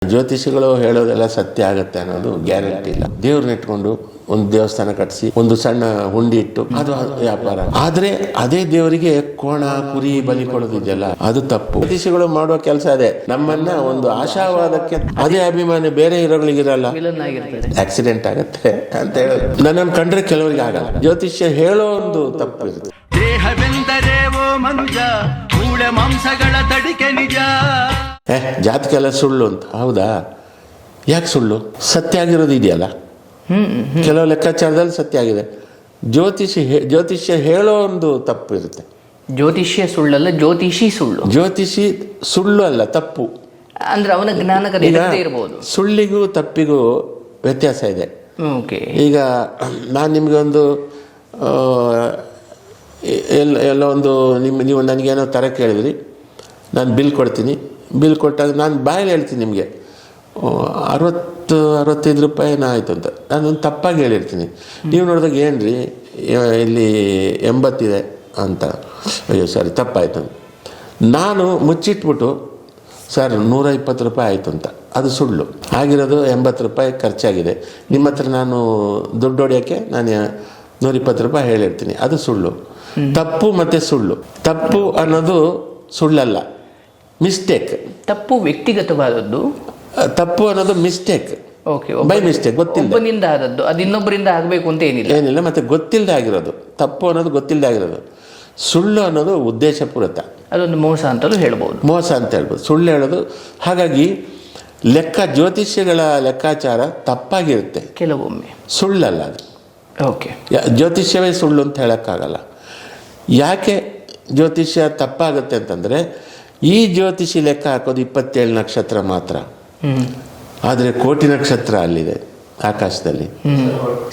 ಜ್ಯೋತಿಷಿಗಳು ಹೇಳೋದೆಲ್ಲ ಸತ್ಯ ಆಗುತ್ತೆ ಅನ್ನೋದು ಗ್ಯಾರಂಟಿ ಇಲ್ಲ. ದೇವ್ರನ್ನ ಇಟ್ಕೊಂಡು ಒಂದು ದೇವಸ್ಥಾನ ಕಟ್ಟಿಸಿ ಒಂದು ಸಣ್ಣ ಹುಂಡಿ ಇಟ್ಟು ಅದು ವ್ಯಾಪಾರ. ಆದ್ರೆ ಅದೇ ದೇವರಿಗೆ ಕೋಣ ಕುರಿ ಬಲಿ ಕೊಡೋದಿದೆಯಲ್ಲ, ಅದು ತಪ್ಪು. ಜ್ಯೋತಿಷಿಗಳು ಮಾಡುವ ಕೆಲಸ ಅದೇ, ನಮ್ಮನ್ನ ಒಂದು ಆಶಾವಾದಕ್ಕೆ, ಅದೇ ಅಭಿಮಾನಿ ಬೇರೆ ಇರೋಗಳಿಗಿರಲ್ಲ, ಆಕ್ಸಿಡೆಂಟ್ ಆಗತ್ತೆ ಅಂತ ಹೇಳೋದು. ನನ್ನನ್ನು ಕಂಡ್ರೆ ಕೆಲವರಿಗೆ ಆಗಲ್ಲ. ಜ್ಯೋತಿಷ್ಯ ಹೇಳೋ ಒಂದು ತಪ್ಪು ಇರುತ್ತೆ. ದೇಹವೆಂದರೆ ಓ ಮನುಜ, ಮೂಳೆ ಮಾಂಸಗಳ ತಡಿಕೆ ನಿಜ. ಜಾತಕ ಎಲ್ಲ ಸುಳ್ಳು ಅಂತ. ಹೌದಾ? ಯಾಕೆ ಸುಳ್ಳು? ಸತ್ಯ ಆಗಿರೋದು ಇದೆಯಲ್ಲ, ಕೆಲವು ಲೆಕ್ಕಾಚಾರದಲ್ಲಿ ಸತ್ಯ ಆಗಿದೆ. ಜ್ಯೋತಿಷ್ಯ ಹೇಳೋ ಒಂದು ತಪ್ಪು ಇರುತ್ತೆ. ಜ್ಯೋತಿಷ್ಯ ಸುಳ್ಳಲ್ಲ, ಜ್ಯೋತಿಷಿ ಸುಳ್ಳು. ಜ್ಯೋತಿಷಿ ಸುಳ್ಳು ಅಲ್ಲ, ತಪ್ಪು. ಅಂದ್ರೆ ಅವನ ಜ್ಞಾನ ಇರಬಹುದು. ಸುಳ್ಳಿಗೂ ತಪ್ಪಿಗೂ ವ್ಯತ್ಯಾಸ ಇದೆ. ಈಗ ನಾನು ನಿಮ್ಗೆ ಒಂದು ಎಲ್ಲ ಒಂದು ನೀವು ನನಗೇನೋ ತರ ಕೇಳಿದ್ರಿ, ನಾನು ಬಿಲ್ ಕೊಡ್ತೀನಿ. ಬಿಲ್ ಕೊಟ್ಟಾಗ ನಾನು ಬಾಯಲ್ಲಿ ಹೇಳ್ತೀನಿ ನಿಮಗೆ 60-65 ರೂಪಾಯಿನ ಆಯಿತು ಅಂತ. ನಾನೊಂದು ತಪ್ಪಾಗಿ ಹೇಳಿರ್ತೀನಿ. ನೀವು ನೋಡಿದಾಗ ಏನ್ರಿ ಇಲ್ಲಿ 80 ಇದೆ ಅಂತ, ಅಯ್ಯೋ ಸಾರಿ ತಪ್ಪಾಯ್ತು ಅಂತ. ನಾನು ಮುಚ್ಚಿಟ್ಬಿಟ್ಟು ಸರ್ 120 ರೂಪಾಯಿ ಆಯಿತು ಅಂತ, ಅದು ಸುಳ್ಳು. ಆಗಿರೋದು 80 ರೂಪಾಯಿ ಖರ್ಚಾಗಿದೆ. ನಿಮ್ಮ ಹತ್ರ ನಾನು ದುಡ್ಡು ಹೊಡೆಯೋಕ್ಕೆ ನಾನು 120 ರೂಪಾಯಿ ಹೇಳಿರ್ತೀನಿ, ಅದು ಸುಳ್ಳು. ತಪ್ಪು ಮತ್ತು ಸುಳ್ಳು. ತಪ್ಪು ಅನ್ನೋದು ಸುಳ್ಳಲ್ಲ, ಮಿಸ್ಟೇಕ್. ತಪ್ಪು ವ್ಯಕ್ತಿಗತವಾದದ್ದು, ತಪ್ಪು ಅನ್ನೋದು ಮಿಸ್ಟೇಕ್, ಬೈ ಮಿಸ್ಟೇಕ್, ಒಬ್ಬನಿಂದ ಆದದ್ದು, ಅದು ಇನ್ನೊಬ್ಬರಿಂದ ಆಗಬೇಕು ಅಂತ ಏನಿಲ್ಲ. ಮತ್ತೆ ಗೊತ್ತಿಲ್ಲದೆ ಆಗಿರೋದು ತಪ್ಪು ಅನ್ನೋದು, ಗೊತ್ತಿಲ್ಲದೆ ಆಗಿರೋದು. ಸುಳ್ಳು ಅನ್ನೋದು ಉದ್ದೇಶಪೂರಿತ, ಅದೊಂದು ಮೋಸ ಅಂತಲೂ ಹೇಳ್ಬೋದು. ಮೋಸ ಅಂತ ಹೇಳ್ಬೋದು, ಸುಳ್ಳು ಹೇಳೋದು. ಹಾಗಾಗಿ ಜ್ಯೋತಿಷ್ಯಗಳ ಲೆಕ್ಕಾಚಾರ ತಪ್ಪಾಗಿರುತ್ತೆ ಕೆಲವೊಮ್ಮೆ, ಸುಳ್ಳಲ್ಲ ಅದು. ಓಕೆ, ಜ್ಯೋತಿಷ್ಯವೇ ಸುಳ್ಳು ಅಂತ ಹೇಳೋಕ್ಕಾಗಲ್ಲ. ಯಾಕೆ ಜ್ಯೋತಿಷ್ಯ ತಪ್ಪಾಗುತ್ತೆ ಅಂತಂದರೆ, ಈ ಜ್ಯೋತಿಷಿ ಲೆಕ್ಕ ಹಾಕೋದು 27 ನಕ್ಷತ್ರ ಮಾತ್ರ, ಆದರೆ ಕೋಟಿ ನಕ್ಷತ್ರ ಅಲ್ಲಿದೆ ಆಕಾಶದಲ್ಲಿ.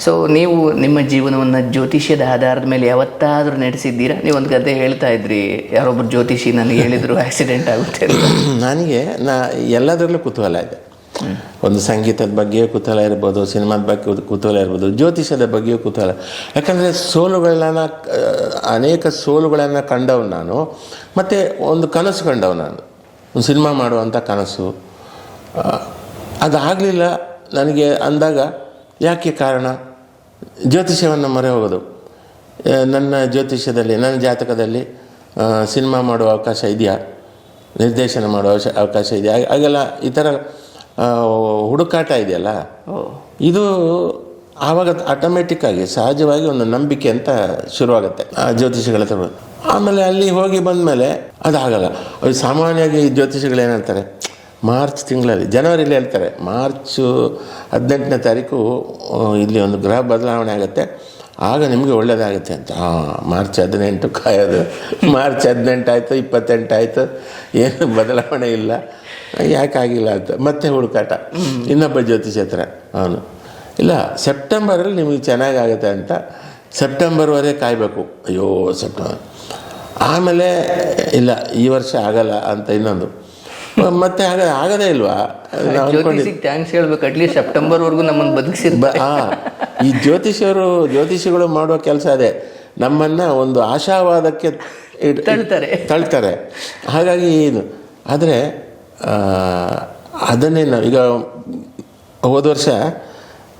ಸೊ ನೀವು ನಿಮ್ಮ ಜೀವನವನ್ನು ಜ್ಯೋತಿಷ್ಯದ ಆಧಾರದ ಮೇಲೆ ಯಾವತ್ತಾದರೂ ನಡೆಸಿದ್ದೀರಾ? ನೀವೊಂದು ಕತೆ ಹೇಳ್ತಾ ಇದ್ರಿ, ಯಾರೊಬ್ಬರು ಜ್ಯೋತಿಷಿ ನನಗೆ ಹೇಳಿದ್ರು ಆಕ್ಸಿಡೆಂಟ್ ಆಗುತ್ತೆ ಅಂತ. ನನಗೆ ಎಲ್ಲದರಲ್ಲೂ ಕುತೂಹಲ ಇದೆ. ಒಂದು ಸಂಗೀತದ ಬಗ್ಗೆ ಕುತೂಹಲ ಇರ್ಬೋದು, ಸಿನಿಮಾದ ಬಗ್ಗೆ ಕುತೂಹಲ ಇರ್ಬೋದು, ಜ್ಯೋತಿಷ್ಯದ ಬಗ್ಗೆಯೂ ಕುತೂಹಲ. ಯಾಕಂದರೆ ಅನೇಕ ಸೋಲುಗಳನ್ನು ಕಂಡವ್ ನಾನು. ಮತ್ತು ಒಂದು ಕನಸು ಕಂಡವ್ ನಾನು, ಒಂದು ಸಿನಿಮಾ ಮಾಡುವಂಥ ಕನಸು. ಅದಾಗಲಿಲ್ಲ ನನಗೆ ಅಂದಾಗ ಯಾಕೆ ಕಾರಣ? ಜ್ಯೋತಿಷ್ಯವನ್ನು ಮೊರೆ ಹೋಗೋದು. ನನ್ನ ಜ್ಯೋತಿಷ್ಯದಲ್ಲಿ, ನನ್ನ ಜಾತಕದಲ್ಲಿ ಸಿನಿಮಾ ಮಾಡುವ ಅವಕಾಶ ಇದೆಯಾ, ನಿರ್ದೇಶನ ಮಾಡುವ ಅವಕಾಶ ಇದೆಯಾ, ಹಾಗೆಲ್ಲ ಈ ಥರ ಹುಡುಕಾಟ ಇದೆಯಲ್ಲ, ಇದು ಆವಾಗ ಆಟೋಮೆಟಿಕ್ಕಾಗಿ ಸಹಜವಾಗಿ ಒಂದು ನಂಬಿಕೆ ಅಂತ ಶುರುವಾಗುತ್ತೆ ಆ ಜ್ಯೋತಿಷಿಗಳ ಹತ್ರ. ಆಮೇಲೆ ಅಲ್ಲಿ ಹೋಗಿ ಬಂದಮೇಲೆ ಅದಾಗಲ್ಲ. ಸಾಮಾನ್ಯವಾಗಿ ಈ ಜ್ಯೋತಿಷಿಗಳು ಏನು ಹೇಳ್ತಾರೆ, ಮಾರ್ಚ್ ತಿಂಗಳಲ್ಲಿ, ಜನವರಿಲಿ ಹೇಳ್ತಾರೆ, ಮಾರ್ಚ್ 18ನೇ ತಾರೀಕು ಇಲ್ಲಿ ಒಂದು ಗ್ರಹ ಬದಲಾವಣೆ ಆಗುತ್ತೆ, ಆಗ ನಿಮಗೆ ಒಳ್ಳೆಯದಾಗುತ್ತೆ ಅಂತ. ಮಾರ್ಚ್ 18 ಕಾಯೋದು. ಮಾರ್ಚ್ 18 ಆಯಿತು, 28 ಆಯಿತು, ಏನು ಬದಲಾವಣೆ ಇಲ್ಲ, ಯಾಕಾಗಿಲ್ಲ ಅಂತ ಮತ್ತೆ ಹುಡುಕಾಟ. ಇನ್ನೊಬ್ಬ ಜ್ಯೋತಿಷಿ ಹತ್ರ, ಅವನು ಇಲ್ಲ ಸೆಪ್ಟೆಂಬರಲ್ಲಿ ನಿಮಗೆ ಚೆನ್ನಾಗಾಗುತ್ತೆ ಅಂತ, ಸೆಪ್ಟೆಂಬರ್ವರೆಗೆ ಕಾಯಬೇಕು. ಅಯ್ಯೋ ಸೆಪ್ಟೆಂಬರ್, ಆಮೇಲೆ ಇಲ್ಲ ಈ ವರ್ಷ ಆಗಲ್ಲ ಅಂತ ಇನ್ನೊಂದು, ಮತ್ತೆ ಆಗದೇ ಇಲ್ವಾ? ಥ್ಯಾಂಕ್ಸ್ ಹೇಳ್ಬೇಕು, ಅಟ್ಲೀಸ್ಟ್ ಸೆಪ್ಟೆಂಬರ್ವರೆಗೂ ನಮ್ಮನ್ನು ಬದುಕಿಸಿದ. ಈ ಜ್ಯೋತಿಷಿಗಳು ಮಾಡುವ ಕೆಲಸ ಅದೇ, ನಮ್ಮನ್ನು ಒಂದು ಆಶಾವಾದಕ್ಕೆ ತಳ್ತಾರೆ. ಹಾಗಾಗಿ ಇದು ಆದರೆ ಅದನ್ನೇ ನಾವು ಈಗ ಹೋದ ವರ್ಷ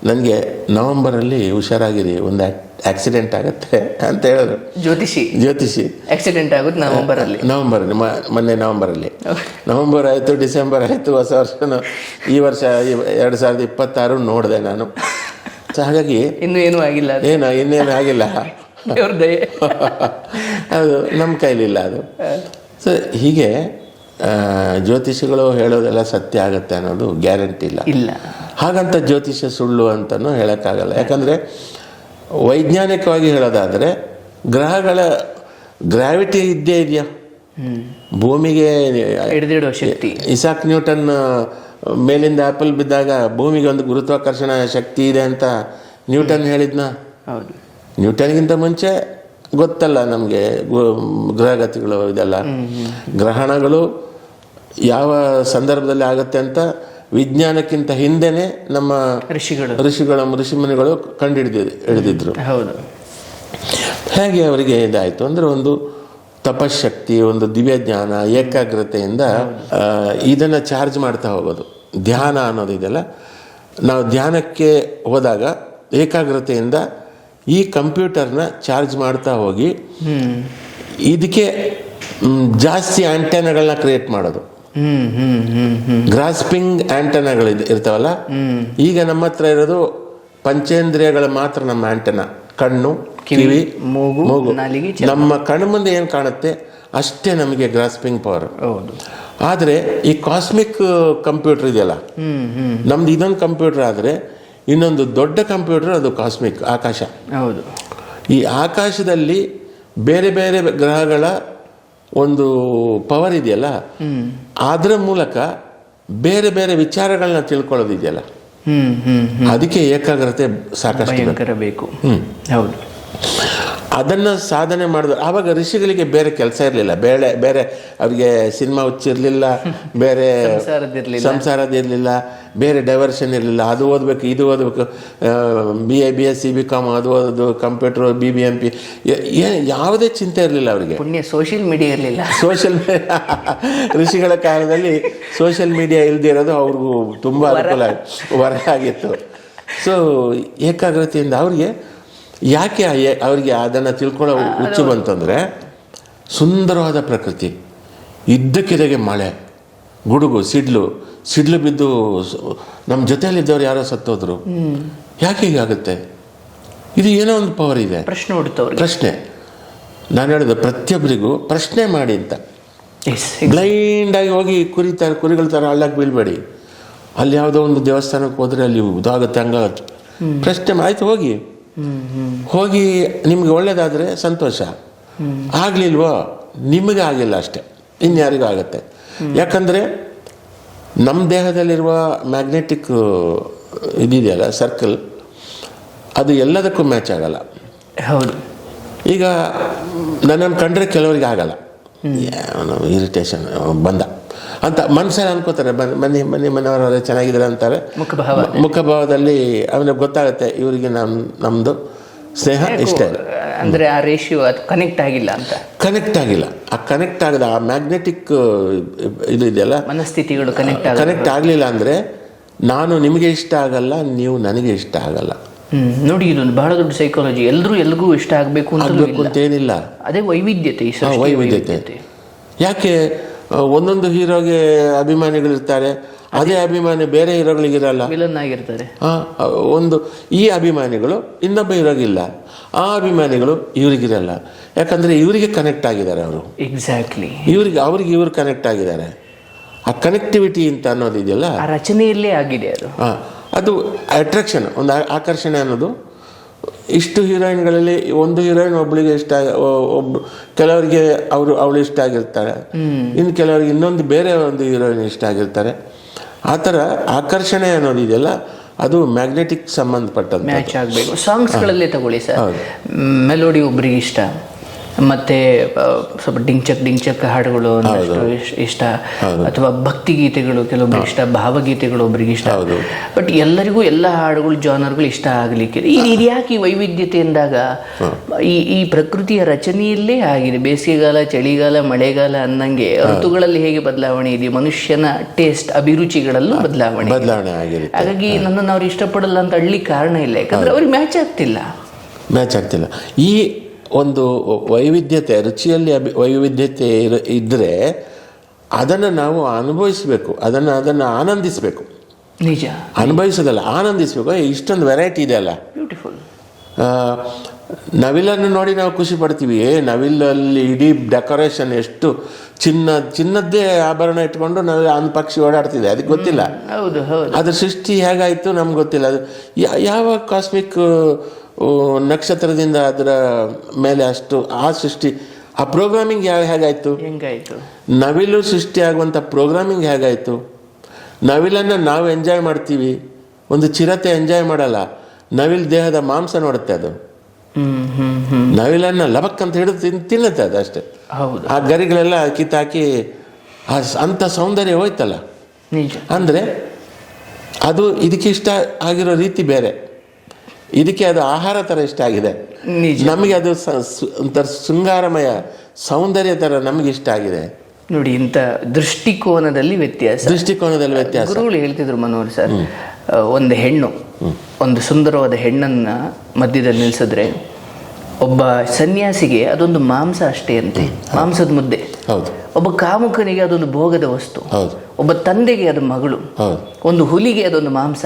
ನನಗೆ ನವಂಬರಲ್ಲಿ ಹುಷಾರಾಗಿರಿ, ಒಂದು ಆಕ್ಸಿಡೆಂಟ್ ಆಗುತ್ತೆ ಅಂತ ಹೇಳಿದ್ರು ಜ್ಯೋತಿಷಿ. ಆಕ್ಸಿಡೆಂಟ್ ಆಗುತ್ತೆ ನವಂಬರಲ್ಲಿ, ಮೊನ್ನೆ ನವಂಬರ್ ಆಯಿತು, ಡಿಸೆಂಬರ್ ಆಯಿತು, ಹೊಸ ವರ್ಷ ಈ ವರ್ಷ 2026 ನೋಡಿದೆ ನಾನು. ಹಾಗಾಗಿ ಇನ್ನೇನು ಆಗಿಲ್ಲ, ಅದು ನಮ್ಮ ಕೈಲಿಲ್ಲ ಅದು. ಸೊ ಹೀಗೆ ಜ್ಯೋತಿಷಿಗಳು ಹೇಳೋದೆಲ್ಲ ಸತ್ಯ ಆಗುತ್ತೆ ಅನ್ನೋದು ಗ್ಯಾರಂಟಿ ಇಲ್ಲ. ಹಾಗಂತ ಜ್ಯೋತಿಷ್ಯ ಸುಳ್ಳು ಅಂತಲೂ ಹೇಳೋಕ್ಕಾಗಲ್ಲ. ಯಾಕಂದರೆ ವೈಜ್ಞಾನಿಕವಾಗಿ ಹೇಳೋದಾದರೆ ಗ್ರಹಗಳ ಗ್ರಾವಿಟಿ ಇದ್ದೇ ಇದೆಯಾ, ಭೂಮಿಗೆ ಹಿಡಿದಿಡೋ ಶಕ್ತಿ. ಇಸಾಕ್ ನ್ಯೂಟನ್ ಮೇಲಿಂದ ಆ್ಯಪಲ್ ಬಿದ್ದಾಗ ಭೂಮಿಗೆ ಒಂದು ಗುರುತ್ವಾಕರ್ಷಣ ಶಕ್ತಿ ಇದೆ ಅಂತ ನ್ಯೂಟನ್ ಹೇಳಿದ್ನ. ಹೌದು, ನ್ಯೂಟನ್ಗಿಂತ ಮುಂಚೆ ಗೊತ್ತಲ್ಲ ನಮಗೆ ಗ್ರಹಗತಿಗಳು, ಇದೆಲ್ಲ ಗ್ರಹಣಗಳು ಯಾವ ಸಂದರ್ಭದಲ್ಲಿ ಆಗುತ್ತೆ ಅಂತ ವಿಜ್ಞಾನಕ್ಕಿಂತ ಹಿಂದೆನೇ ನಮ್ಮ ಋಷಿಮುನಿಗಳು ಹಿಡಿದಿದ್ರು. ಹೌದು. ಹೇಗೆ ಅವರಿಗೆ ಇದಾಯಿತು ಅಂದರೆ, ಒಂದು ತಪಶಕ್ತಿ, ಒಂದು ದಿವ್ಯ ಜ್ಞಾನ, ಏಕಾಗ್ರತೆಯಿಂದ ಇದನ್ನು ಚಾರ್ಜ್ ಮಾಡ್ತಾ ಹೋಗೋದು. ಧ್ಯಾನ ಅನ್ನೋದಿದೆಯಲ್ಲ, ನಾವು ಧ್ಯಾನಕ್ಕೆ ಹೋದಾಗ ಏಕಾಗ್ರತೆಯಿಂದ ಈ ಕಂಪ್ಯೂಟರ್ನ ಚಾರ್ಜ್ ಮಾಡ್ತಾ ಹೋಗಿ ಇದಕ್ಕೆ ಜಾಸ್ತಿ ಆ್ಯಂಟೆನಾಗಳನ್ನ ಕ್ರಿಯೇಟ್ ಮಾಡೋದು. ಗ್ರಾಸ್ಪಿಂಗ್ ಆ್ಯಂಟೆನಾಗಳು ಇರ್ತಾವಲ್ಲ, ಈಗ ನಮ್ಮ ಹತ್ರ ಇರೋದು ಪಂಚೇಂದ್ರಿಯಗಳ ಮಾತ್ರ ನಮ್ಮ ಆ್ಯಂಟೆನಾ. ಕಣ್ಣು, ಕಿವಿ, ಮೂಗು. ನಮ್ಮ ಕಣ್ಣು ಮುಂದೆ ಏನು ಕಾಣುತ್ತೆ ಅಷ್ಟೇ ನಮಗೆ ಗ್ರಾಸ್ಪಿಂಗ್ ಪವರ್. ಆದರೆ ಈ ಕಾಸ್ಮಿಕ್ ಕಂಪ್ಯೂಟರ್ ಇದೆಯಲ್ಲ, ನಮ್ದು ಇದೊಂದು ಕಂಪ್ಯೂಟರ್ ಆದರೆ ಇನ್ನೊಂದು ದೊಡ್ಡ ಕಂಪ್ಯೂಟರ್ ಅದು ಕಾಸ್ಮಿಕ್, ಆಕಾಶ. ಹೌದು. ಈ ಆಕಾಶದಲ್ಲಿ ಬೇರೆ ಬೇರೆ ಗ್ರಹಗಳ ಒಂದು ಪವರ್ ಇದೆಯಲ್ಲ, ಅದರ ಮೂಲಕ ಬೇರೆ ಬೇರೆ ವಿಚಾರಗಳನ್ನ ತಿಳ್ಕೊಳ್ಳೋದಿದೆಯಲ್ಲ, ಅದಕ್ಕೆ ಏಕಾಗ್ರತೆ ಸಾಕಷ್ಟು ಬೇಕು. ಹೌದು. ಅದನ್ನು ಸಾಧನೆ ಮಾಡಿದ್ರು. ಆವಾಗ ಋಷಿಗಳಿಗೆ ಬೇರೆ ಕೆಲಸ ಇರಲಿಲ್ಲ, ಬೇರೆ ಅವ್ರಿಗೆ ಸಿನಿಮಾ ಹುಚ್ಚಿರಲಿಲ್ಲ, ಬೇರೆ ಸಂಸಾರದಿರಲಿಲ್ಲ, ಬೇರೆ ಡೈವರ್ಷನ್ ಇರಲಿಲ್ಲ. ಅದು ಓದಬೇಕು, ಇದು ಓದಬೇಕು, BA BSc BCom ಅದು ಓದೋದು, ಕಂಪ್ಯೂಟರ್ BBMP, ಯಾವುದೇ ಚಿಂತೆ ಇರಲಿಲ್ಲ ಅವರಿಗೆ. ಪುಣ್ಯ ಸೋಷಿಯಲ್ ಮೀಡಿಯಾ ಇರಲಿಲ್ಲ. ಋಷಿಗಳ ಕಾಲದಲ್ಲಿ ಸೋಷಿಯಲ್ ಮೀಡಿಯಾ ಇಲ್ದಿರೋದು ಅವ್ರಿಗೂ ತುಂಬ ಅನುಕೂಲ ವರ ಆಗಿತ್ತು. ಸೊ ಏಕಾಗ್ರತೆಯಿಂದ ಅವ್ರಿಗೆ ಯಾಕೆ ಅವರಿಗೆ ಅದನ್ನು ತಿಳ್ಕೊಳ್ಳೋ ಹುಚ್ಚು ಬಂತಂದರೆ, ಸುಂದರವಾದ ಪ್ರಕೃತಿ, ಇದ್ದಕ್ಕಿದ್ದಾಗೆ ಮಳೆ, ಗುಡುಗು, ಸಿಡ್ಲು ಬಿದ್ದು ನಮ್ಮ ಜೊತೆಯಲ್ಲಿದ್ದವ್ರು ಯಾರೋ ಸತ್ತೋದ್ರು. ಯಾಕೆ ಹೀಗಾಗುತ್ತೆ? ಇದು ಏನೋ ಒಂದು ಪವರ್ ಇದೆ. ಪ್ರಶ್ನೆ ನಾನು ಹೇಳಿದೆ, ಪ್ರತಿಯೊಬ್ಬರಿಗೂ ಪ್ರಶ್ನೆ ಮಾಡಿ ಅಂತ. ಬ್ಲೈಂಡಾಗಿ ಹೋಗಿ ಕುರಿಗಳ ಥರ ಹಳ್ಳಕ್ಕೆ ಬೀಳ್ಬೇಡಿ. ಅಲ್ಲಿ ಯಾವುದೋ ಒಂದು ದೇವಸ್ಥಾನಕ್ಕೆ ಹೋದರೆ ಅಲ್ಲಿ ಇದಾಗುತ್ತೆ, ಹಂಗಾಗುತ್ತೆ. ಪ್ರಶ್ನೆ ಆಯ್ತು, ಹೋಗಿ ನಿಮ್ಗೆ ಒಳ್ಳೇದಾದರೆ ಸಂತೋಷ, ಆಗಲಿಲ್ವೋ ನಿಮಗೆ ಆಗಿಲ್ಲ ಅಷ್ಟೆ, ಇನ್ಯಾರಿಗೂ ಆಗುತ್ತೆ. ಯಾಕಂದರೆ ನಮ್ಮ ದೇಹದಲ್ಲಿರುವ ಮ್ಯಾಗ್ನೆಟಿಕ್ ಇದಿದೆಯಲ್ಲ, ಸರ್ಕಲ್, ಅದು ಎಲ್ಲದಕ್ಕೂ ಮ್ಯಾಚ್ ಆಗಲ್ಲ. ಹೌದು. ಈಗ ನನ್ನನ್ನು ಕಂಡ್ರೆ ಕೆಲವರಿಗೆ ಆಗಲ್ಲ, ಇರಿಟೇಷನ್ ಬಂದ ಅಂತ ಮನಸ್ಸಲ್ಲಿ ಅನ್ಕೋತಾರೆ. ಮನೆಯವರೇ ಚೆನ್ನಾಗಿದ್ದಾರೆ ಅಂತಾರೆ. ಮುಖಭಾವದಲ್ಲಿ ಅವನಿಗೆ ಗೊತ್ತಾಗುತ್ತೆ ಇವರಿಗೆ ನಮ್ಮದು ಸ್ನೇಹ ಇಷ್ಟ ಇಲ್ಲ, ಅಂದರೆ ಆ ರೇಷಿಯೋ ಅದು ಕನೆಕ್ಟ್ ಆಗಿಲ್ಲ ಅಂತ. ಕನೆಕ್ಟ್ ಆಗಿಲ್ಲ. ಆ ಕನೆಕ್ಟ್ ಆಗದ ಆ ಮ್ಯಾಗ್ನೆಟಿಕ್ ಇದು ಇದೆಯಲ್ಲ, ಮನಸ್ಥಿತಿಗಳು ಕನೆಕ್ಟ್ ಆಗಲಿಲ್ಲ ಅಂದರೆ ನಾನು ನಿಮಗೆ ಇಷ್ಟ ಆಗಲ್ಲ, ನೀವು ನನಗೆ ಇಷ್ಟ ಆಗಲ್ಲ. ನೋಡಿ, ಇದೊಂದು ಬಹಳ ದೊಡ್ಡ ಸೈಕಾಲಜಿ. ಎಲ್ರಿಗೂ ಇಷ್ಟ ಆಗಬೇಕು ಅಂತೇನಿಲ್ಲ. ಅದೇ ವೈವಿಧ್ಯತೆ. ಯಾಕೆ ಒಂದೊಂದು ಹೀರೋಗೆ ಅಭಿಮಾನಿಗಳಿರ್ತಾರೆ, ಅದೇ ಅಭಿಮಾನಿ ಬೇರೆ ಹೀರೋಗಳಿಗಿರಲ್ಲ, ವಿಲನ್ ಆಗಿರ್ತಾರೆ. ಈ ಅಭಿಮಾನಿಗಳು ಇನ್ನೊಬ್ಬ ಹೀರೋಗಿಲ್ಲ, ಆ ಅಭಿಮಾನಿಗಳು ಇವರಿಗಿರಲ್ಲ. ಯಾಕಂದ್ರೆ ಇವರಿಗೆ ಕನೆಕ್ಟ್ ಆಗಿದ್ದಾರೆ ಅವರು. ಎಕ್ಸಾಕ್ಟ್ಲಿ. ಅವ್ರಿಗೆ ಇವ್ರು ಕನೆಕ್ಟ್ ಆಗಿದ್ದಾರೆ. ಆ ಕನೆಕ್ಟಿವಿಟಿ ಅಂತ ಅನ್ನೋದಿದೆಯಲ್ಲ, ಆ ರಚನೆಯಲ್ಲೇ ಆಗಿದೆ ಅದು. ಅದು ಅಟ್ರಾಕ್ಷನ್, ಒಂದು ಆಕರ್ಷಣೆ ಅನ್ನೋದು. ಇಷ್ಟು ಹೀರೋಯಿನ್ಗಳಲ್ಲಿ ಒಂದು ಹೀರೋಯಿನ್ ಒಬ್ಳಿಗೆ ಇಷ್ಟ, ಕೆಲವರಿಗೆ ಅವಳು ಇಷ್ಟ ಆಗಿರ್ತಾಳೆ, ಇನ್ನು ಕೆಲವರಿಗೆ ಇನ್ನೊಂದು ಬೇರೆ ಒಂದು ಹೀರೋಯಿನ್ ಇಷ್ಟ ಆಗಿರ್ತಾರೆ. ಆ ಥರ ಆಕರ್ಷಣೆ ಅನ್ನೋದಿದೆಯಲ್ಲ, ಅದು ಮ್ಯಾಗ್ನೆಟಿಕ್ ಸಂಬಂಧಪಟ್ಟಂತೆ ಮ್ಯಾಚ್ ಆಗಬೇಕು. ಸಾಂಗ್ಸ್ಗಳಲ್ಲೇ ತಗೊಳ್ಳಿ ಸರ್, ಮೆಲೋಡಿ ಒಬ್ರಿಗೆ ಇಷ್ಟ, ಮತ್ತು ಸ್ವಲ್ಪ ಡಿಂಚಕ್ ಹಾಡುಗಳು ಇಷ್ಟ, ಅಥವಾ ಭಕ್ತಿ ಗೀತೆಗಳು ಕೆಲವೊಬ್ರಿಗೆ ಇಷ್ಟ, ಭಾವಗೀತೆಗಳು ಒಬ್ರಿಗೆ ಇಷ್ಟ. ಬಟ್ ಎಲ್ಲರಿಗೂ ಎಲ್ಲ ಹಾಡುಗಳು ಜಾನರ್ಗಳು ಇಷ್ಟ ಆಗಲಿಕ್ಕೆ ಇದು ಯಾಕೆ ಈ ವೈವಿಧ್ಯತೆ ಎಂದಾಗ ಈ ಪ್ರಕೃತಿಯ ರಚನೆಯಲ್ಲೇ ಆಗಿದೆ. ಬೇಸಿಗೆಗಾಲ, ಚಳಿಗಾಲ, ಮಳೆಗಾಲ ಅನ್ನಂಗೆ ಋತುಗಳಲ್ಲಿ ಹೇಗೆ ಬದಲಾವಣೆ ಇದೆ, ಮನುಷ್ಯನ ಟೇಸ್ಟ್, ಅಭಿರುಚಿಗಳಲ್ಲೂ ಬದಲಾವಣೆ ಆಗಿದೆ. ಹಾಗಾಗಿ ನನ್ನನ್ನು ಅವ್ರು ಇಷ್ಟಪಡಲ್ಲ ಅಂತ ಅಳ್ಳಿಕ್ಕೆ ಕಾರಣ ಇಲ್ಲ, ಯಾಕಂದ್ರೆ ಅವ್ರಿಗೆ ಮ್ಯಾಚ್ ಆಗ್ತಿಲ್ಲ. ಈ ಒಂದು ವೈವಿಧ್ಯತೆ, ರುಚಿಯಲ್ಲಿ ವೈವಿಧ್ಯತೆ ಇದ್ದರೆ ಅದನ್ನು ನಾವು ಅನುಭವಿಸಬೇಕು, ಅದನ್ನು ಆನಂದಿಸಬೇಕು. ನಿಜ. ಅನುಭವಿಸೋದಲ್ಲ, ಆನಂದಿಸಬೇಕು. ಇಷ್ಟೊಂದು ವೆರೈಟಿ ಇದೆ ಅಲ್ಲ, ಬ್ಯೂಟಿಫುಲ್. ನವಿಲನ್ನು ನೋಡಿ ನಾವು ಖುಷಿ ಪಡ್ತೀವಿ. ನವಿಲಲ್ಲಿ ಇಡೀ ಡೆಕೋರೇಷನ್ ಎಷ್ಟು ಚಿನ್ನದ್ದೇ ಆಭರಣ ಇಟ್ಕೊಂಡು ನಾವು ಪಕ್ಷಿ ಓಡಾಡ್ತಿದೆ, ಅದಕ್ಕೆ ಗೊತ್ತಿಲ್ಲ. ಅದ್ರ ಸೃಷ್ಟಿ ಹೇಗಾಯಿತು ನಮ್ಗೆ ಗೊತ್ತಿಲ್ಲ. ಅದು ಯಾವ ಕಾಸ್ಮಿಕ್ ನಕ್ಷತ್ರದಿಂದ ಅದರ ಮೇಲೆ ಅಷ್ಟು ಆ ಸೃಷ್ಟಿ, ಆ ಪ್ರೋಗ್ರಾಮಿಂಗ್ ಹೇಗಾಯಿತು? ನವಿಲು ಸೃಷ್ಟಿಯಾಗುವಂಥ ಪ್ರೋಗ್ರಾಮಿಂಗ್ ಹೇಗಾಯಿತು? ನವಿಲನ್ನು ನಾವು ಎಂಜಾಯ್ ಮಾಡ್ತೀವಿ, ಒಂದು ಚಿರತೆ ಎಂಜಾಯ್ ಮಾಡಲ್ಲ. ನವಿಲ್ ದೇಹದ ಮಾಂಸ ನೋಡುತ್ತೆ, ಅದು ನವಿಲನ್ನು ಲಬಕ್ ಅಂತ ಹಿಡಿದು ತಿನ್ನುತ್ತೆ, ಅದು ಅಷ್ಟೇ. ಆ ಗರಿಗಳೆಲ್ಲ ಕಿತ್ತಾಕಿ ಅಂಥ ಸೌಂದರ್ಯ ಹೋಯ್ತಲ್ಲ. ಅಂದರೆ ಅದು ಇದಕ್ಕೆ ಇಷ್ಟ ಆಗಿರೋ ರೀತಿ ಬೇರೆ, ಇದಕ್ಕೆ ಅದು ಆಹಾರ ಥರ ಇಷ್ಟ ಆಗಿದೆ. ನಮಗೆ ಅದು ಒಂಥರ ಶೃಂಗಾರಮಯ ಸೌಂದರ್ಯ ಥರ ನಮಗೆ ಇಷ್ಟ ಆಗಿದೆ. ನೋಡಿ, ಇಂಥ ದೃಷ್ಟಿಕೋನದಲ್ಲಿ ವ್ಯತ್ಯಾಸ. ಗುರುಗಳು ಹೇಳ್ತಿದ್ರು ಮನೋಹರ್ ಸರ್, ಒಂದು ಹೆಣ್ಣು ಒಂದು ಸುಂದರವಾದ ಹೆಣ್ಣನ್ನು ಮಧ್ಯದಲ್ಲಿ ನಿಲ್ಲಿಸಿದ್ರೆ ಒಬ್ಬ ಸನ್ಯಾಸಿಗೆ ಅದೊಂದು ಮಾಂಸ ಅಷ್ಟೇ ಅಂತೆ, ಮಾಂಸದ ಮುದ್ದೆ. ಒಬ್ಬ ಕಾಮುಕನಿಗೆ ಅದೊಂದು ಭೋಗದ ವಸ್ತು, ಒಬ್ಬ ತಂದೆಗೆ ಅದು ಮಗಳು, ಒಂದು ಹುಲಿಗೆ ಅದೊಂದು ಮಾಂಸ.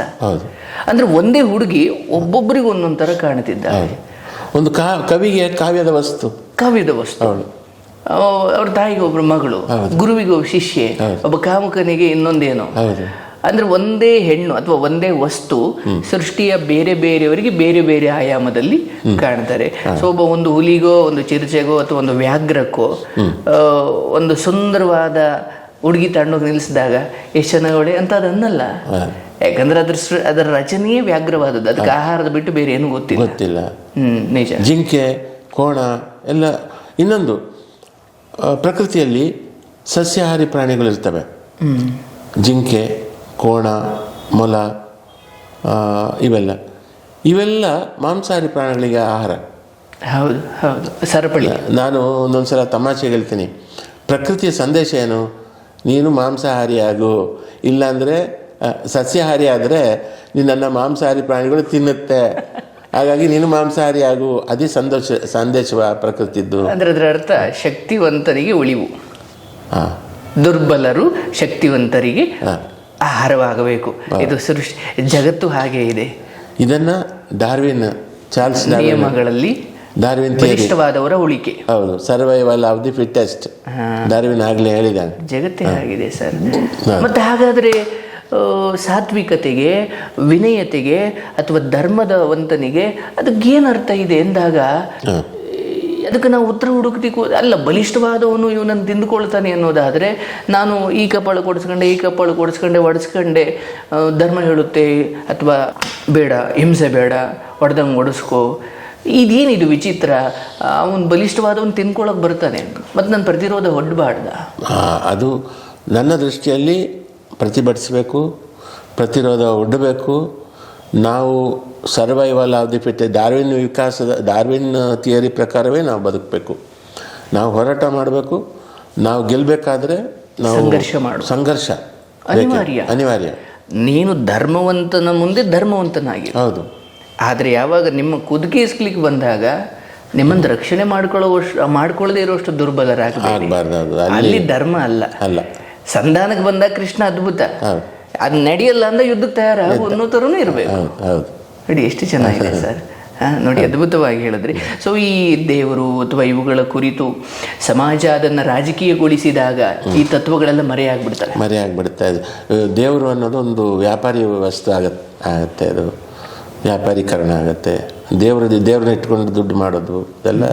ಅಂದ್ರೆ ಒಂದೇ ಹುಡುಗಿ ಒಬ್ಬೊಬ್ಬರಿಗೆ ಒಂದೊಂದು ತರ ಕಾಣುತ್ತಿದ್ದಾರೆ. ಒಂದು ಕವಿಗೆ ಕಾವ್ಯದ ವಸ್ತು, ಅವ್ರ ತಾಯಿಗೆ ಒಬ್ರು ಮಗಳು, ಗುರುವಿಗೆ ಒಬ್ಬ ಶಿಷ್ಯೆ, ಒಬ್ಬ ಕಾಮುಕನಿಗೆ ಇನ್ನೊಂದೇನೋ. ಅಂದ್ರೆ ಒಂದೇ ಹೆಣ್ಣು ಅಥವಾ ಒಂದೇ ವಸ್ತು ಸೃಷ್ಟಿಯ ಬೇರೆ ಬೇರೆಯವರಿಗೆ ಬೇರೆ ಬೇರೆ ಆಯಾಮದಲ್ಲಿ ಕಾಣ್ತಾರೆ. ಸೊ ಒಬ್ಬ ಒಂದು ಹುಲಿಗೋ ಒಂದು ಚಿರತೆಗೋ ಅಥವಾ ಒಂದು ವ್ಯಾಘ್ರಕ್ಕೋ ಒಂದು ಸುಂದರವಾದ ಹುಡುಗಿ ತಣ್ಣಗೆ ನಿಲ್ಲಿಸಿದಾಗ ಎಷ್ಟು ಚೆನ್ನಾಗವಳೆ ಅಂತ ಅದನ್ನಲ್ಲ. ಯಾಕಂದ್ರೆ ಅದರ ರಚನೆಯೇ ವ್ಯಾಘ್ರವಾದದ್ದು, ಅದಕ್ಕೆ ಆಹಾರದ ಬಿಟ್ಟು ಬೇರೆ ಏನು ಗೊತ್ತಿಲ್ಲ. ನಿಜ. ಜಿಂಕೆ, ಕೋಣ ಎಲ್ಲ. ಇನ್ನೊಂದು, ಪ್ರಕೃತಿಯಲ್ಲಿ ಸಸ್ಯಾಹಾರಿ ಪ್ರಾಣಿಗಳಿರ್ತವೆ. ಜಿಂಕೆ, ಕೋಣ, ಮೊಲ, ಇವೆಲ್ಲ ಮಾಂಸಾಹಾರಿ ಪ್ರಾಣಿಗಳಿಗೆ ಆಹಾರ. ಹೌದು ಹೌದು, ಸರಪಳಿ. ನಾನು ಒಂದೊಂದ್ಸಲ ತಮಾಷೆ ಹೇಳ್ತೀನಿ, ಪ್ರಕೃತಿಯ ಸಂದೇಶ ಏನು? ನೀನು ಮಾಂಸಾಹಾರಿ ಆಗು, ಇಲ್ಲಾಂದರೆ ಸಸ್ಯಾಹಾರಿ ಆದರೆ ನಿನ್ನನ್ನು ಮಾಂಸಾಹಾರಿ ಪ್ರಾಣಿಗಳು ತಿನ್ನುತ್ತೆ, ಹಾಗಾಗಿ ನೀನು ಮಾಂಸಾಹಾರಿ ಆಗು. ಅದೇ ಸಂದೇಶ ಪ್ರಕೃತಿದ್ದು. ಅಂದ್ರೆ ಅದರ ಅರ್ಥ ಶಕ್ತಿವಂತರಿಗೆ ಉಳಿವು, ದುರ್ಬಲರು ಶಕ್ತಿವಂತರಿಗೆ ಆಹಾರವಾಗಬೇಕು. ಇದು ಜಗತ್ತು ಹಾಗೆ ಇದೆ. ಇದನ್ನ ಡಾರ್ವಿನ್, ಚಾರ್ಲ್ಸ್ ನಿಯಮಗಳಲ್ಲಿ ಡಾರ್ವಿನ್ ಬಲಿಷ್ಠವಾದವರ ಉಳಿಕೆ. ಹೌದು, survival of the fittest, Darwin ಆಗ್ಲೇ ಹೇಳಿದ್ದಾನೆ. ಜಗತ್ತೇ ಆಗಿದೆ ಸರ್. ಮತ್ತೆ ಹಾಗಾದ್ರೆ ಸಾತ್ವಿಕತೆಗೆ, ವಿನಯತೆಗೆ ಅಥವಾ ಧರ್ಮದವಂತನಿಗೆ ಅದಕ್ಕೇನು ಅರ್ಥ ಇದೆ ಎಂದಾಗ ಅದಕ್ಕೆ ನಾವು ಉತ್ತರ ಹುಡುಕ್ತಿಕ್ಕೂ ಅಲ್ಲ. ಬಲಿಷ್ಠವಾದವನು ಇವನನ್ನು ತಿಂದುಕೊಳ್ತಾನೆ ಅನ್ನೋದಾದರೆ ನಾನು ಈ ಕಪಾಳು ಕೊಡಿಸ್ಕೊಂಡೆ ಒಡಿಸ್ಕೊಂಡೆ ಧರ್ಮ ಹೇಳುತ್ತೆ, ಅಥವಾ ಬೇಡ, ಹಿಂಸೆ ಬೇಡ, ಹೊಡೆದಂಗೆ ಒಡಿಸ್ಕೋ. ಇದೇನಿದು ವಿಚಿತ್ರ? ಅವನು ಬಲಿಷ್ಠವಾದವನು ತಿನ್ಕೊಳ್ಳೋಕೆ ಬರ್ತಾನೆ, ಮತ್ತು ನಾನು ಪ್ರತಿರೋಧ ಒಡ್ಡಬಾರ್ದ? ಅದು ನನ್ನ ದೃಷ್ಟಿಯಲ್ಲಿ ಪ್ರತಿಭಟಿಸಬೇಕು, ಪ್ರತಿರೋಧ ಒಡ್ಡಬೇಕು. ನಾವು survival of the fit, Darwin theory ಪ್ರಕಾರವೇ ನಾವು ಬದುಕಬೇಕು. ನಾವು ಹೋರಾಟ ಮಾಡಬೇಕು. ನಾವು ಗೆಲ್ಲಬೇಕಾದ್ರೆ ನಾವು ಸಂಘರ್ಷ ಅನಿವಾರ್ಯ. ನೀನು ಧರ್ಮವಂತನ ಮುಂದೆ ಧರ್ಮವಂತನಾಗಿ. ಹೌದು. ಆದರೆ ಯಾವಾಗ ನಿಮ್ಮ ಕುದುಕಿಸ್ಲಿಕ್ಕೆ ಬಂದಾಗ ನಿಮ್ಮನ್ನು ರಕ್ಷಣೆ ಮಾಡ್ಕೊಳ್ಳದೆ ಇರುವಷ್ಟು ದುರ್ಬಲರಾಗಬಾರ್ದು. ಅಲ್ಲಿ ಧರ್ಮ ಅಲ್ಲ. ಸಂಧಾನಕ್ಕೆ ಬಂದಾಗ ಕೃಷ್ಣ ಅದ್ಭುತ, ಅದು ನಡೆಯಲ್ಲ ಅಂದ್ರೆ ಯುದ್ಧಕ್ಕೆ ತಯಾರಾಗು ಅನ್ನೋ ಥರನೂ ಇರಬೇಕು. ನೋಡಿ ಎಷ್ಟು ಚೆನ್ನಾಗಿದೆ ಸರ್. ನೋಡಿ, ಅದ್ಭುತವಾಗಿ ಹೇಳಿದ್ರಿ. ಸೊ ಈ ದೇವರು ಅಥವಾ ಇವುಗಳ ಕುರಿತು ಸಮಾಜ ಅದನ್ನು ರಾಜಕೀಯಗೊಳಿಸಿದಾಗ ಈ ತತ್ವಗಳೆಲ್ಲ ಮರೆಯಾಗ್ಬಿಡುತ್ತೆ. ದೇವರು ಅನ್ನೋದು ಒಂದು ವ್ಯಾಪಾರಿ ವಸ್ತು ಆಗತ್ತೆ. ಅದು ವ್ಯಾಪಾರೀಕರಣ ಆಗುತ್ತೆ. ದೇವ್ರನ್ನ ಇಟ್ಕೊಂಡು ದುಡ್ಡು ಮಾಡೋದು ಇದೆಲ್ಲ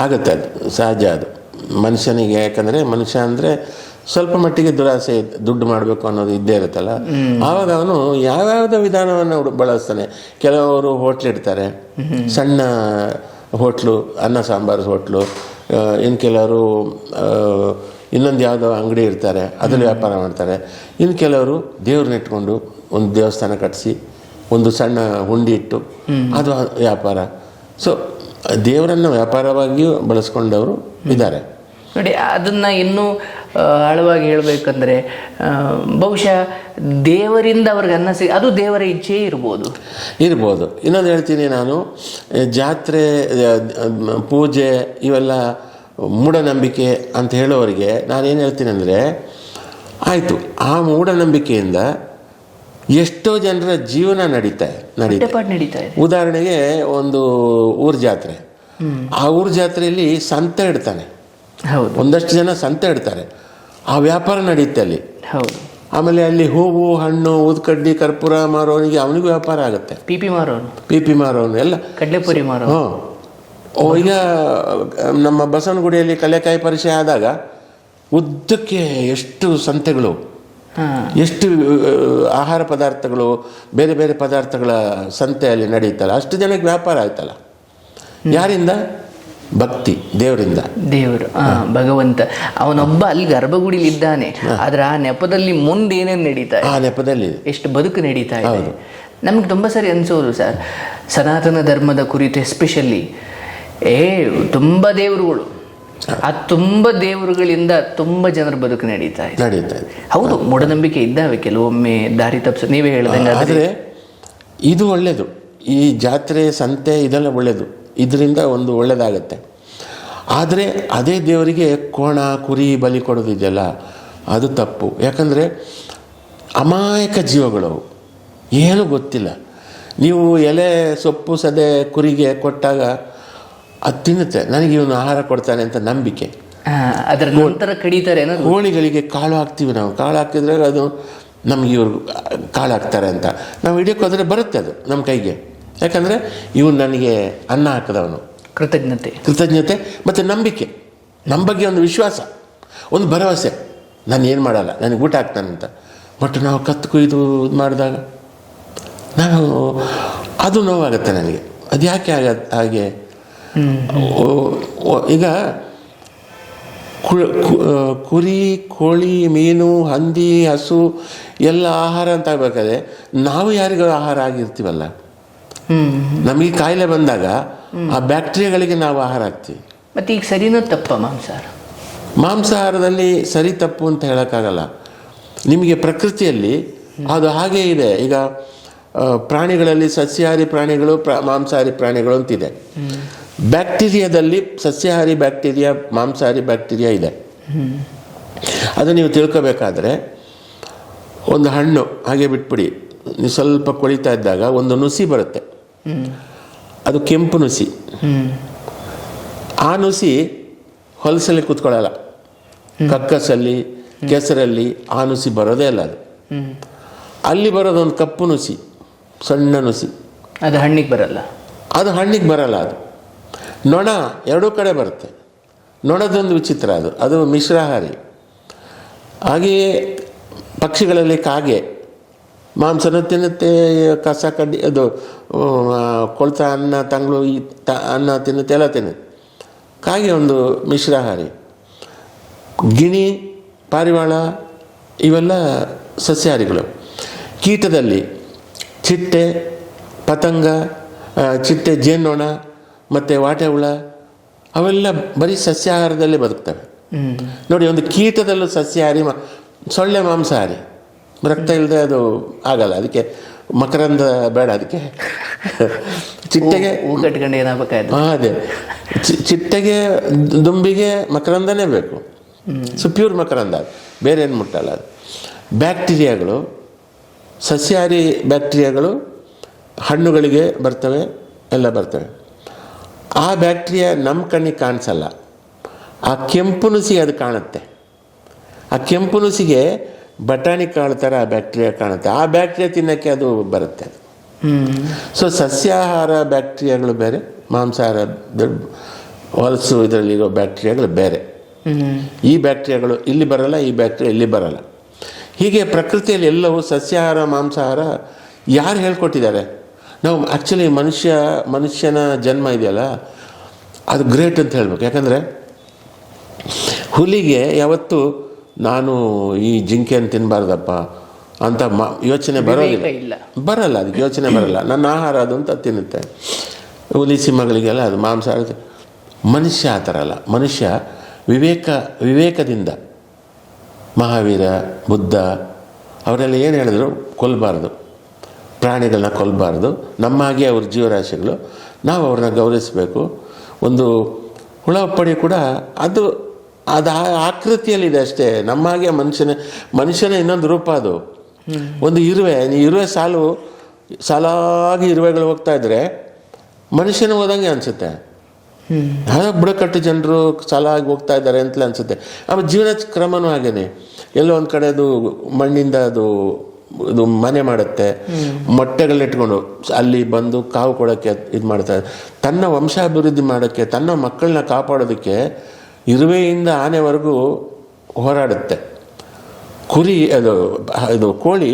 ಆಗುತ್ತೆ. ಅದು ಸಹಜ. ಅದು ಮನುಷ್ಯನಿಗೆ, ಯಾಕಂದರೆ ಮನುಷ್ಯ ಅಂದರೆ ಸ್ವಲ್ಪ ಮಟ್ಟಿಗೆ ದುರಾಸೆ, ದುಡ್ಡು ಮಾಡಬೇಕು ಅನ್ನೋದು ಇದ್ದೇ ಇರುತ್ತಲ್ಲ. ಆವಾಗ ಅವನು ಯಾವ್ಯಾವುದೋ ವಿಧಾನವನ್ನು ಬಳಸ್ತಾನೆ. ಕೆಲವರು ಹೋಟ್ಲಿಡ್ತಾರೆ, ಸಣ್ಣ ಹೋಟ್ಲು, ಅನ್ನ ಸಾಂಬಾರು ಹೋಟ್ಲು. ಇನ್ನು ಕೆಲವರು ಇನ್ನೊಂದು ಯಾವುದೋ ಅಂಗಡಿ ಇರ್ತಾರೆ, ಅದ್ರಲ್ಲಿ ವ್ಯಾಪಾರ ಮಾಡ್ತಾರೆ. ಇನ್ನು ಕೆಲವರು ದೇವ್ರನ್ನ ಇಟ್ಕೊಂಡು ಒಂದು ದೇವಸ್ಥಾನ ಕಟ್ಟಿಸಿ ಒಂದು ಸಣ್ಣ ಹುಂಡಿ ಇಟ್ಟು ಅದು ವ್ಯಾಪಾರ. ಸೊ ದೇವರನ್ನು ವ್ಯಾಪಾರವಾಗಿಯೂ ಬಳಸ್ಕೊಂಡವರು ಇದ್ದಾರೆ. ನೋಡಿ, ಅದನ್ನು ಇನ್ನೂ ಆಳವಾಗಿ ಹೇಳಬೇಕಂದ್ರೆ ಬಹುಶಃ ದೇವರಿಂದ ಅವ್ರಿಗೆ ಅನ್ನ ಅದು ದೇವರ ಇಚ್ಛೆ ಇರ್ಬೋದು. ಇನ್ನೊಂದು ಹೇಳ್ತೀನಿ ನಾನು, ಜಾತ್ರೆ, ಪೂಜೆ ಇವೆಲ್ಲ ಮೂಢನಂಬಿಕೆ ಅಂತ ಹೇಳೋರಿಗೆ ನಾನೇನು ಹೇಳ್ತೀನಿ ಅಂದರೆ, ಆಯಿತು, ಆ ಮೂಢನಂಬಿಕೆಯಿಂದ ಎಷ್ಟೋ ಜನರ ಜೀವನ ನಡೀತಾ ಇದೆ. ಉದಾಹರಣೆಗೆ ಒಂದು ಊರ ಜಾತ್ರೆ, ಆ ಊರ ಜಾತ್ರೆಯಲ್ಲಿ ಸಂತ ಇಡ್ತಾನೆ, ಒಂದಷ್ಟು ಜನ ಸಂತ ಇಡ್ತಾರೆ, ಆ ವ್ಯಾಪಾರ ನಡೆಯುತ್ತೆ ಅಲ್ಲಿ. ಆಮೇಲೆ ಅಲ್ಲಿ ಹೂವು, ಹಣ್ಣು, ಊದ್ಕಡ್ಡಿ, ಕರ್ಪೂರ ಮಾರೋನಿಗೆ ಅವನಿಗೂ ವ್ಯಾಪಾರ ಆಗುತ್ತೆ. ಪಿಪಿ ಮಾರೋನು ಎಲ್ಲ ಕಡ್ಲೆಪುರಿ ಮಾರೋ. ಈಗ ನಮ್ಮ ಬಸವನಗುಡಿಯಲ್ಲಿ ಕಲೆಕಾಯಿ ಪರಿಚಯ ಆದಾಗ ಉದ್ದಕ್ಕೆ ಎಷ್ಟು ಸಂತೆಗಳು, ಎಷ್ಟು ಆಹಾರ ಪದಾರ್ಥಗಳು, ಬೇರೆ ಬೇರೆ ಪದಾರ್ಥಗಳ ಸಂತೆ ಅಲ್ಲಿ ನಡೆಯುತ್ತಲ್ಲ. ಅಷ್ಟು ಜನಕ್ಕೆ ವ್ಯಾಪಾರ ಆಯ್ತಲ್ಲ. ಯಾರಿಂದ? ಭಕ್ತಿ, ದೇವರಿಂದ. ದೇವರು, ಭಗವಂತ ಅವನೊಬ್ಬ ಅಲ್ಲಿ ಗರ್ಭಗುಡಿಲಿ ಇದ್ದಾನೆ. ಆದ್ರೆ ಆ ನೆಪದಲ್ಲಿ ಮುಂದೆ ಏನೇನು ನಡೀತಾ ಇದೆ, ಆ ನೆಪದಲ್ಲಿ ಎಷ್ಟು ಬದುಕು ನಡೀತಾ ಇದೆ. ನಮ್ಗೆ ತುಂಬ ಸರಿ ಅನಿಸೋದು ಸರ್, ಸನಾತನ ಧರ್ಮದ ಕುರಿತು ಎಸ್ಪೆಷಲಿ ತುಂಬ ದೇವರುಗಳು ಆ ತುಂಬ ದೇವರುಗಳಿಂದ ತುಂಬ ಜನರ ಬದುಕು ನಡೀತಾ ಇದೆ. ಹೌದು, ಮೂಢನಂಬಿಕೆ ಇದ್ದಾವೆ ಕೆಲವೊಮ್ಮೆ, ದಾರಿ ತಪ್ಪಿಸ ನೀವೇ ಹೇಳ್ದಂಗೆ. ಆದರೆ ಇದು ಒಳ್ಳೆಯದು, ಈ ಜಾತ್ರೆ ಸಂತೆ ಇದೆಲ್ಲ ಒಳ್ಳೆಯದು, ಇದರಿಂದ ಒಂದು ಒಳ್ಳೆಯದಾಗತ್ತೆ. ಆದರೆ ಅದೇ ದೇವರಿಗೆ ಕೋಣ ಕುರಿ ಬಲಿ ಕೊಡೋದಿದೆಯಲ್ಲ ಅದು ತಪ್ಪು. ಯಾಕಂದರೆ ಅಮಾಯಕ ಜೀವಗಳು, ಏನೂ ಗೊತ್ತಿಲ್ಲ. ನೀವು ಎಲೆ ಸೊಪ್ಪು ಸದೆ ಕುರಿಗೆ ಕೊಟ್ಟಾಗ ಅದು ತಿನ್ನುತ್ತೆ, ನನಗೆ ಇವನು ಆಹಾರ ಕೊಡ್ತಾನೆ ಅಂತ ನಂಬಿಕೆ. ಅದರ ನಂತರ ಕಡಿತಾರೆ. ಕೋಳಿಗಳಿಗೆ ಕಾಳು ಹಾಕ್ತೀವಿ ನಾವು, ಕಾಳು ಹಾಕಿದ್ರೆ ಅದು ನಮಗೆ ಇವ್ರು ಕಾಳು ಹಾಕ್ತಾರೆ ಅಂತ ನಾವು ಹಿಡಿಯೋಕೆ ಹೋದರೆ ಬರುತ್ತೆ ಅದು ನಮ್ಮ ಕೈಗೆ. ಯಾಕಂದರೆ ಇವನು ನನಗೆ ಅನ್ನ ಹಾಕಿದವನು, ಕೃತಜ್ಞತೆ ಮತ್ತು ನಂಬಿಕೆ, ನಮ್ಮ ಬಗ್ಗೆ ಒಂದು ವಿಶ್ವಾಸ, ಒಂದು ಭರವಸೆ, ನಾನು ಏನು ಮಾಡಲ್ಲ, ನನಗೆ ಊಟ ಹಾಕ್ತಾನಂತ. ಬಟ್ ನಾವು ಕತ್ತು ಕೊಯ್ದು ಇದು ಮಾಡಿದಾಗ ನಾನು ಅದು ನೋವಾಗುತ್ತೆ ನನಗೆ. ಅದು ಯಾಕೆ ಹಾಗೆ? ಈಗ ಕುರಿ ಕೋಳಿ ಮೀನು ಹಂದಿ ಹಸು ಎಲ್ಲ ಆಹಾರ ಅಂತ ಆಗಬೇಕಾದ್ರೆ ನಾವು ಯಾರಿಗೂ ಆಹಾರ ಆಗಿರ್ತೀವಲ್ಲ, ನಮಗೆ ಕಾಯಿಲೆ ಬಂದಾಗ ಆ ಬ್ಯಾಕ್ಟೀರಿಯಾಗಳಿಗೆ ನಾವು ಆಹಾರ ಹಾಕ್ತೀವಿ. ಮತ್ತು ಈಗ ಸರಿನೋ ತಪ್ಪ ಮಾಂಸಾಹಾರದಲ್ಲಿ ಸರಿ ತಪ್ಪು ಅಂತ ಹೇಳೋಕ್ಕಾಗಲ್ಲ. ನಿಮಗೆ ಪ್ರಕೃತಿಯಲ್ಲಿ ಅದು ಹಾಗೇ ಇದೆ. ಈಗ ಪ್ರಾಣಿಗಳಲ್ಲಿ ಸಸ್ಯಾಹಾರಿ ಪ್ರಾಣಿಗಳು, ಮಾಂಸಾಹಾರಿ ಪ್ರಾಣಿಗಳು ಅಂತಿದೆ. ಬ್ಯಾಕ್ಟೀರಿಯಾದಲ್ಲಿ ಸಸ್ಯಾಹಾರಿ ಬ್ಯಾಕ್ಟೀರಿಯಾ, ಮಾಂಸಾಹಾರಿ ಬ್ಯಾಕ್ಟೀರಿಯಾ ಇದೆ. ಅದು ನೀವು ತಿಳ್ಕೊಬೇಕಾದ್ರೆ ಒಂದು ಹಣ್ಣು ಹಾಗೆ ಬಿಟ್ಬಿಡಿ, ನೀವು ಸ್ವಲ್ಪ ಕೊಳಿತಾ ಇದ್ದಾಗ ಒಂದು ನುಸಿ ಬರುತ್ತೆ, ಅದು ಕೆಂಪು ನುಸಿ. ಆ ನುಸಿ ಹೊಲಸಲ್ಲಿ ಕೂತ್ಕೊಳ್ಳಲ್ಲ, ಕಕ್ಕಸಲ್ಲಿ ಕೆಸರಲ್ಲಿ ಆ ನುಸಿ ಬರೋದೇ ಅಲ್ಲ. ಅದು ಅಲ್ಲಿ ಬರೋದೊಂದು ಕಪ್ಪು ನುಸಿ, ಸಣ್ಣ ನುಸಿ, ಅದು ಹಣ್ಣಿಗೆ ಬರಲ್ಲ. ಅದು ನೊಣ ಎರಡೂ ಕಡೆ ಬರುತ್ತೆ. ನೊಣದೊಂದು ವಿಚಿತ್ರ, ಅದು ಮಿಶ್ರಾಹಾರಿ. ಹಾಗೆಯೇ ಪಕ್ಷಿಗಳಲ್ಲಿ ಕಾಗೆ ಮಾಂಸನ ತಿನ್ನುತ್ತೆ, ಕಸ ಕಡ್ಡಿ ಅದು ಕೊಳ್ತ ಅನ್ನ ತಂಗಳು ಅನ್ನ ತಿನ್ನುತ್ತೆ, ಎಲ್ಲ ತಿನ್ನುತ್ತೆ. ಕಾಗೆ ಒಂದು ಮಿಶ್ರಾಹಾರಿ. ಗಿಣಿ, ಪಾರಿವಾಳ ಇವೆಲ್ಲ ಸಸ್ಯಾಹಾರಿಗಳು. ಕೀಟದಲ್ಲಿ ಚಿಟ್ಟೆ, ಪತಂಗ, ಚಿಟ್ಟೆ, ಜೇನ್ನೊಣ ಮತ್ತು ವಾಟೆ ಹುಳ ಅವೆಲ್ಲ ಬರೀ ಸಸ್ಯಾಹಾರದಲ್ಲೇ ಬದುಕ್ತವೆ. ನೋಡಿ, ಒಂದು ಕೀಟದಲ್ಲೂ ಸಸ್ಯಾಹಾರಿ, ಸೊಳ್ಳೆ ಮಾಂಸಾಹಾರಿ, ರಕ್ತ ಇಲ್ಲದೆ ಅದು ಆಗಲ್ಲ, ಅದಕ್ಕೆ ಮಕರಂದ ಬೇಡ. ಅದಕ್ಕೆ ಚಿಟ್ಟೆಗೆ ಅದೇ ಚಿಟ್ಟೆಗೆ ದುಂಬಿಗೆ ಮಕರಂದನೇ ಬೇಕು. ಸೊ ಪ್ಯೂರ್ ಮಕರಂದ, ಬೇರೆ ಏನು ಮುಟ್ಟಲ್ಲ. ಅದು ಬ್ಯಾಕ್ಟೀರಿಯಾಗಳು, ಸಸ್ಯಾಹಾರಿ ಬ್ಯಾಕ್ಟೀರಿಯಾಗಳು ಹಣ್ಣುಗಳಿಗೆ ಬರ್ತವೆ, ಎಲ್ಲ ಬರ್ತವೆ. ಆ ಬ್ಯಾಕ್ಟೀರಿಯಾ ನಮ್ಮ ಕಣ್ಣಿಗೆ ಕಾಣಿಸಲ್ಲ, ಆ ಕೆಂಪು ನುಸಿ ಅದು ಕಾಣುತ್ತೆ. ಆ ಕೆಂಪು ನುಸಿಗೆ ಬಟಾಣಿ ಕಾಳು ಥರ ಆ ಬ್ಯಾಕ್ಟೀರಿಯಾ ಕಾಣುತ್ತೆ. ಆ ಬ್ಯಾಕ್ಟೀರಿಯಾ ತಿನ್ನೋಕ್ಕೆ ಅದು ಬರುತ್ತೆ. ಅದು ಸೊ ಸಸ್ಯಾಹಾರ ಬ್ಯಾಕ್ಟೀರಿಯಾಗಳು ಬೇರೆ, ಮಾಂಸಾಹಾರ ಹೊಲಸು ಇದರಲ್ಲಿರೋ ಬ್ಯಾಕ್ಟೀರಿಯಾಗಳು ಬೇರೆ. ಈ ಬ್ಯಾಕ್ಟೀರಿಯಾಗಳು ಇಲ್ಲಿ ಬರಲ್ಲ, ಈ ಬ್ಯಾಕ್ಟೀರಿಯಾ ಇಲ್ಲಿ ಬರಲ್ಲ. ಹೀಗೆ ಪ್ರಕೃತಿಯಲ್ಲಿ ಎಲ್ಲವೂ ಸಸ್ಯಾಹಾರ ಮಾಂಸಾಹಾರ ಯಾರು ಹೇಳ್ಕೊಟ್ಟಿದ್ದಾರೆ? ನಾವು ಆ್ಯಕ್ಚುಲಿ ಮನುಷ್ಯನ ಜನ್ಮ ಇದೆಯಲ್ಲ ಅದು ಗ್ರೇಟ್ ಅಂತ ಹೇಳ್ಬೇಕು. ಯಾಕಂದರೆ ಹುಲಿಗೆ ಯಾವತ್ತೂ ನಾನು ಈ ಜಿಂಕೆಯನ್ನು ತಿನ್ನಬಾರ್ದಪ್ಪ ಅಂತ ಯೋಚನೆ ಬರಲ್ಲ, ಅದಕ್ಕೆ ಯೋಚನೆ ಬರಲ್ಲ. ನನ್ನ ಆಹಾರ ಅದು ಅಂತ ತಿನ್ನುತ್ತೆ. ಹುಲಿ ಸಿಂಹಗಳಿಗೆಲ್ಲ ಅದು ಮಾಂಸಾಹಾರ. ಮನುಷ್ಯ ಆ ಥರ ಅಲ್ಲ. ಮನುಷ್ಯ ವಿವೇಕದಿಂದ, ಮಹಾವೀರ, ಬುದ್ಧ ಅವರೆಲ್ಲ ಏನು ಹೇಳಿದ್ರು, ಕೊಲ್ಲಬಾರ್ದು, ಪ್ರಾಣಿಗಳನ್ನ ಕೊಲ್ಲಬಾರ್ದು, ನಮ್ಮಾಗೆ ಅವ್ರ ಜೀವರಾಶಿಗಳು, ನಾವು ಅವ್ರನ್ನ ಗೌರವಿಸಬೇಕು. ಒಂದು ಹುಳಪ್ಪಡಿ ಕೂಡ ಅದು ಆಕೃತಿಯಲ್ಲಿದೆ ಅಷ್ಟೇ, ನಮ್ಮಾಗೆ ಮನುಷ್ಯನ ಇನ್ನೊಂದು ರೂಪ. ಅದು ಒಂದು ಇರುವೆ ಸಾಲಾಗಿ ಇರುವೆಗಳು ಹೋಗ್ತಾ ಇದ್ರೆ ಮನುಷ್ಯನ ಹೋದಂಗೆ ಅನಿಸುತ್ತೆ. ಬುಡಕಟ್ಟು ಜನರು ಸಾಲಾಗಿ ಹೋಗ್ತಾ ಇದ್ದಾರೆ ಅಂತಲೇ ಅನಿಸುತ್ತೆ. ಆಮೇಲೆ ಜೀವನ ಕ್ರಮನೂ ಹಾಗೇನೆ. ಎಲ್ಲೋ ಒಂದು ಕಡೆ ಅದು ಮಣ್ಣಿಂದ ಅದು ಮನೆ ಮಾಡುತ್ತೆ, ಮೊಟ್ಟೆಗಳನ್ನಿಟ್ಕೊಂಡು ಅಲ್ಲಿ ಬಂದು ಕಾವು ಕೊಡೋಕ್ಕೆ ಇದು ಮಾಡ್ತಾರೆ. ತನ್ನ ವಂಶಾಭಿವೃದ್ಧಿ ಮಾಡೋಕ್ಕೆ, ತನ್ನ ಮಕ್ಕಳನ್ನ ಕಾಪಾಡೋದಕ್ಕೆ ಇರುವೆಯಿಂದ ಆನೆವರೆಗೂ ಹೋರಾಡುತ್ತೆ. ಕುರಿ ಅದು ಕೋಳಿ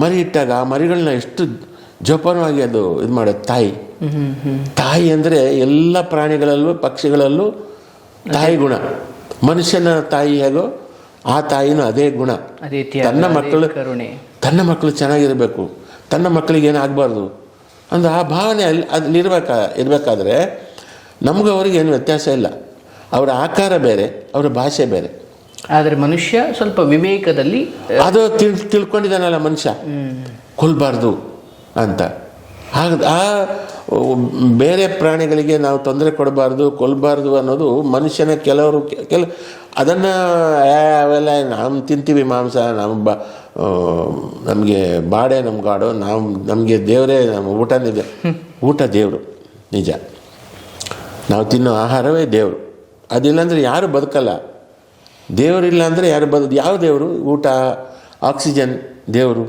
ಮರಿ ಇಟ್ಟಾಗ ಆ ಮರಿಗಳನ್ನ ಎಷ್ಟು ಜೋಪಾನವಾಗಿ ಅದು ಇದು ಮಾಡುತ್ತೆ. ತಾಯಿ ಅಂದರೆ ಎಲ್ಲ ಪ್ರಾಣಿಗಳಲ್ಲೂ ಪಕ್ಷಿಗಳಲ್ಲೂ ತಾಯಿ ಗುಣ. ಮನುಷ್ಯನ ತಾಯಿ ಹೇಗೋ ಆ ತಾಯಿನೂ ಅದೇ ಗುಣ. ತನ್ನ ಮಕ್ಕಳು ಚೆನ್ನಾಗಿರಬೇಕು, ತನ್ನ ಮಕ್ಕಳಿಗೆ ಏನಾಗಬಾರ್ದು ಅಂದ್ರೆ ಆ ಭಾವನೆ ಅಲ್ಲಿ ಇರಬೇಕಾದ್ರೆ ನಮಗೂ ಅವ್ರಿಗೆ ಏನು ವ್ಯತ್ಯಾಸ ಇಲ್ಲ. ಅವರ ಆಕಾರ ಬೇರೆ, ಅವರ ಭಾಷೆ ಬೇರೆ. ಆದರೆ ಮನುಷ್ಯ ಸ್ವಲ್ಪ ವಿವೇಕದಲ್ಲಿ ಅದು ತಿಳ್ಕೊಂಡಿದ್ದಾನಲ್ಲ ಮನುಷ್ಯ, ಕೊಲ್ಲಬಾರ್ದು ಅಂತ. ಆ ಬೇರೆ ಪ್ರಾಣಿಗಳಿಗೆ ನಾವು ತೊಂದರೆ ಕೊಡಬಾರ್ದು, ಕೊಲ್ಲಬಾರ್ದು ಅನ್ನೋದು ಮನುಷ್ಯನ ಕೆಲವರು ಅದನ್ನು ಅವೆಲ್ಲ ನಾವು ತಿಂತೀವಿ ಮಾಂಸ, ನಮಗೆ ಬಾಡೆ ನಮ್ಮ ಗಾಡು, ನಮಗೆ ದೇವರೇ ನಮ್ಮ ಊಟ ದೇವರು ನಿಜ. ನಾವು ತಿನ್ನೋ ಆಹಾರವೇ ದೇವರು. ಅದಿಲ್ಲಾಂದರೆ ಯಾರು ಬದುಕಲ್ಲ. ದೇವರಿಲ್ಲ ಅಂದರೆ ಯಾರು ಯಾವ ದೇವರು? ಊಟ, ಆಕ್ಸಿಜನ್ ದೇವರು.